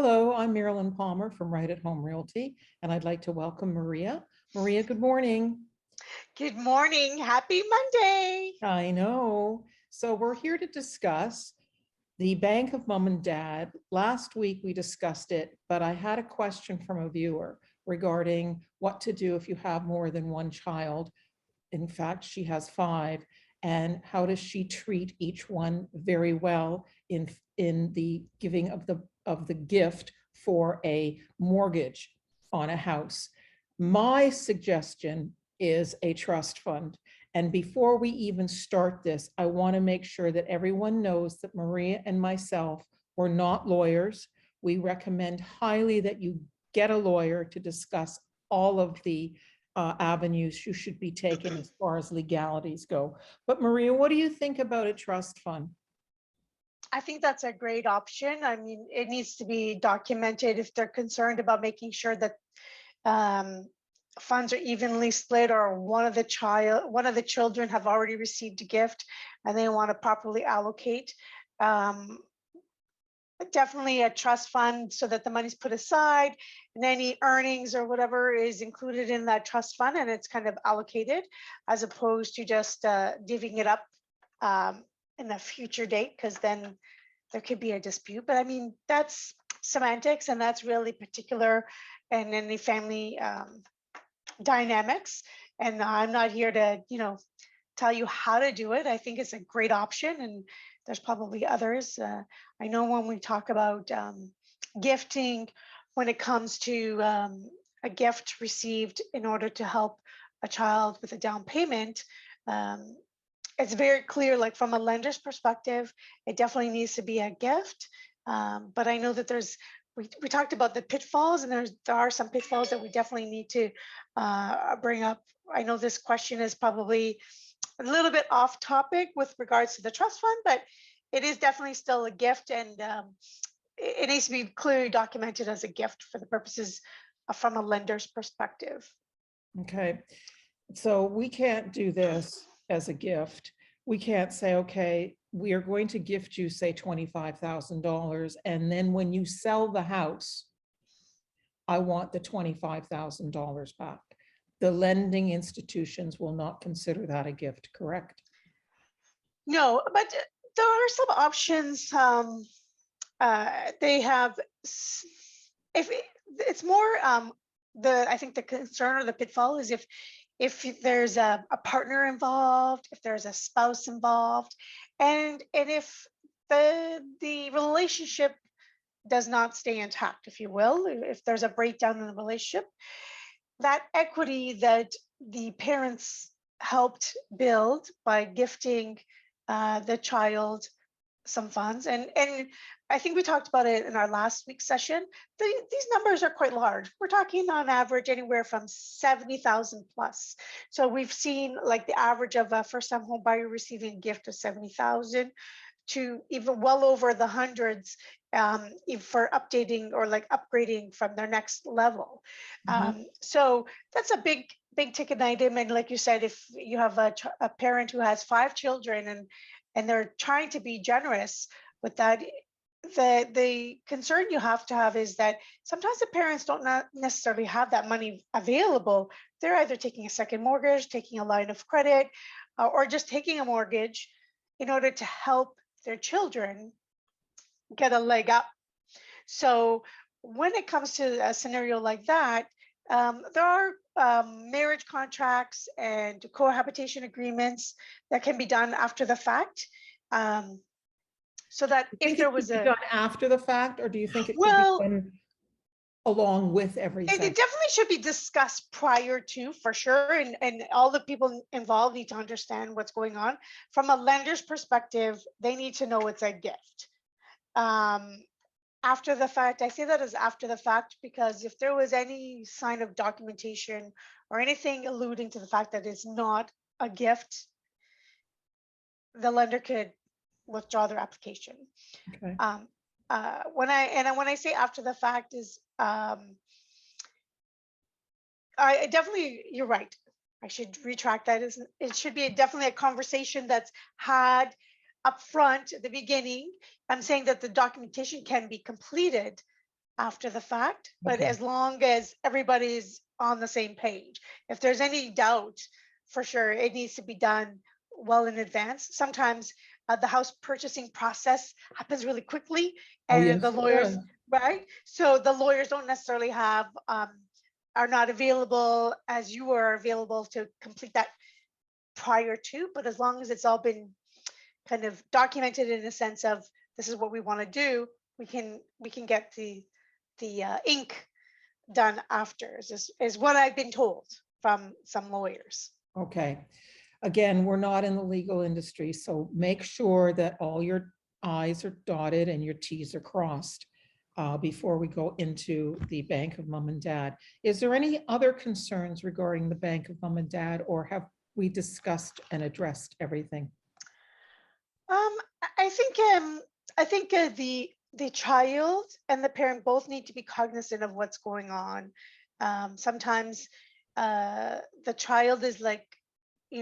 Hello, I'm Marilyn Palmer from Right at Home Realty, and I'd like to welcome Maria. Maria, good morning. Good morning. Happy Monday. I know. So we're here to discuss the Bank of Mom and Dad. Last week we discussed it, but I had a question from a viewer regarding what to do if you have more than one child. In fact, she has 5. And how does she treat each one very well in the giving of the gift for a mortgage on a house? My suggestion is a trust fund. And before we even start this, I want to make sure that everyone knows that Maria and myself, we're not lawyers. We recommend highly that you get a lawyer to discuss all of the avenues you should be taking as far as legalities go. But Maria, what do you think about a trust fund? I think that's a great option. I mean, it needs to be documented if they're concerned about making sure that funds are evenly split, or one of the children have already received a gift and they want to properly allocate. Definitely a trust fund so that the money's put aside and any earnings or whatever is included in that trust fund and it's kind of allocated, as opposed to just divvying it up in a future date, because then there could be a dispute. But I mean, that's semantics and that's really particular in any family dynamics. And I'm not here to, tell you how to do it. I think it's a great option, and there's probably others. I know when we talk about gifting, when it comes to a gift received in order to help a child with a down payment, it's very clear, like from a lender's perspective, it definitely needs to be a gift. But I know that we talked about the pitfalls, and there are some pitfalls that we definitely need to bring up. I know this question is probably a little bit off topic with regards to the trust fund, but it is definitely still a gift, and it needs to be clearly documented as a gift for the purposes from a lender's perspective. Okay, so we can't do this as a gift. We can't say, okay, we are going to gift you, say, $25,000, and then when you sell the house, I want the $25,000 back. The lending institutions will not consider that a gift, correct? No, but there are some options. They have, if it's more I think the concern or the pitfall is if there's a partner involved, if there's a spouse involved, and if the relationship does not stay intact, if you will, if there's a breakdown in the relationship, that equity that the parents helped build by gifting the child some funds, and I think we talked about it in our last week's session. These numbers are quite large. We're talking on average anywhere from 70,000 plus. So we've seen like the average of a first-time home buyer receiving a gift of 70,000 to even well over the hundreds for updating or like upgrading from their next level. So that's a big ticket item. And like you said, if you have a parent who has 5 children and they're trying to be generous with that, the concern you have to have is that sometimes the parents don't not necessarily have that money available. They're either taking a second mortgage, taking a line of credit, or just taking a mortgage in order to help their children get a leg up. So when it comes to a scenario like that, there are marriage contracts and cohabitation agreements that can be done after the fact. So that if there was done after the fact, or do you think it should be done along with everything? It definitely should be discussed prior to, for sure, and all the people involved need to understand what's going on. From a lender's perspective, they need to know it's a gift. After the fact, I say that as after the fact because if there was any sign of documentation or anything alluding to the fact that it's not a gift, the lender could withdraw their application. Okay. When I say after the fact is, I definitely, you're right. I should retract that. It should be definitely a conversation that's had up front at the beginning. I'm saying that the documentation can be completed after the fact, but Okay. as long as everybody's on the same page. If there's any doubt, for sure, it needs to be done well in advance. Sometimes the house purchasing process happens really quickly, Oh, and the yes, it lawyers, does. right? So the lawyers don't necessarily have, are not available as you are available to complete that prior to, but as long as it's all been kind of documented in a sense of this is what we want to do, we can get the ink done after is what I've been told from some lawyers. Okay. Again, we're not in the legal industry, so make sure that all your i's are dotted and your t's are crossed before we go into the Bank of Mom and Dad. Is there any other concerns regarding the Bank of Mom and Dad, or have we discussed and addressed everything? I think the child and the parent both need to be cognizant of what's going on. Sometimes the child is like,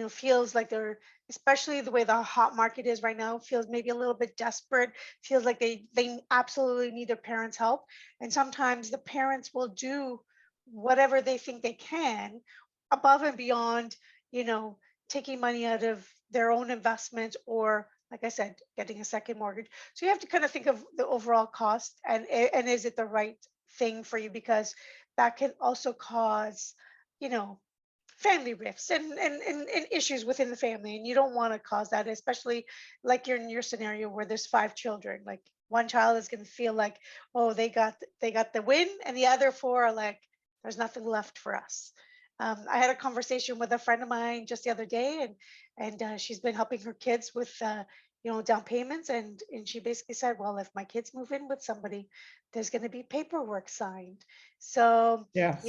feels like they're, especially the way the hot market is right now, feels maybe a little bit desperate, feels like they absolutely need their parents' help. And sometimes the parents will do whatever they think they can above and beyond, you know, taking money out of their own investment or, like I said, getting a second mortgage. So you have to kind of think of the overall cost and is it the right thing for you, because that can also cause, you know, family rifts and issues within the family, and you don't want to cause that, especially like you're in your scenario where there's 5 children. Like one child is going to feel like, oh, they got the win, and the other four are like, there's nothing left for us. I had a conversation with a friend of mine just the other day, and she's been helping her kids with down payments, and she basically said, well, if my kids move in with somebody, there's going to be paperwork signed. So Yes,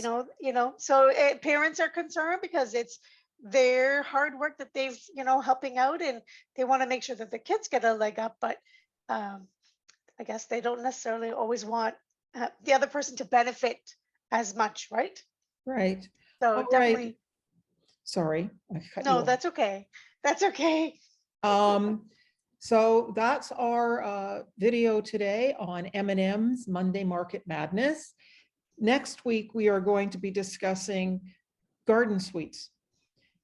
so parents are concerned because it's their hard work that they've helping out, and they want to make sure that the kids get a leg up, but um, I guess they don't necessarily always want the other person to benefit as much, right? right. So All right. definitely. Sorry, I cut No, you off. that's okay. That's okay. Um, so that's our video today on M&M's Monday Market Madness. Next week, we are going to be discussing garden suites.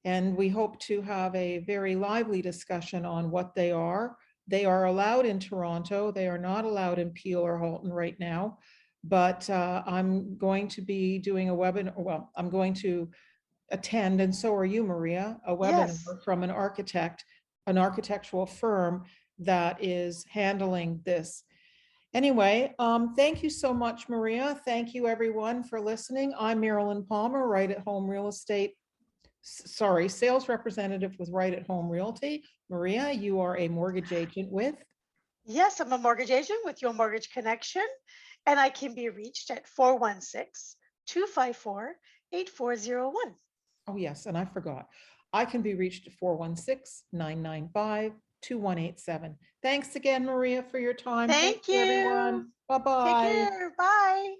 And we hope to have a very lively discussion on what they are. They are allowed in Toronto. They are not allowed in Peel or Halton right now. But I'm going to be doing a webinar. Well, I'm going to attend, and so are you, Maria, a Yes. webinar from an architect, an architectural firm that is handling this. Anyway, thank you so much, Maria. Thank you, everyone, for listening. I'm Marilyn Palmer, Right at Home Real Estate. Sorry, sales representative with Right at Home Realty. Maria, you are a mortgage agent with? Yes, I'm a mortgage agent with Your Mortgage Connection, and I can be reached at 416-254-8401. Oh, yes, and I forgot. I can be reached at 416-995-2187. Thanks again, Maria, for your time. Thank Thank you, you. everyone. Take Bye-bye. care. Bye.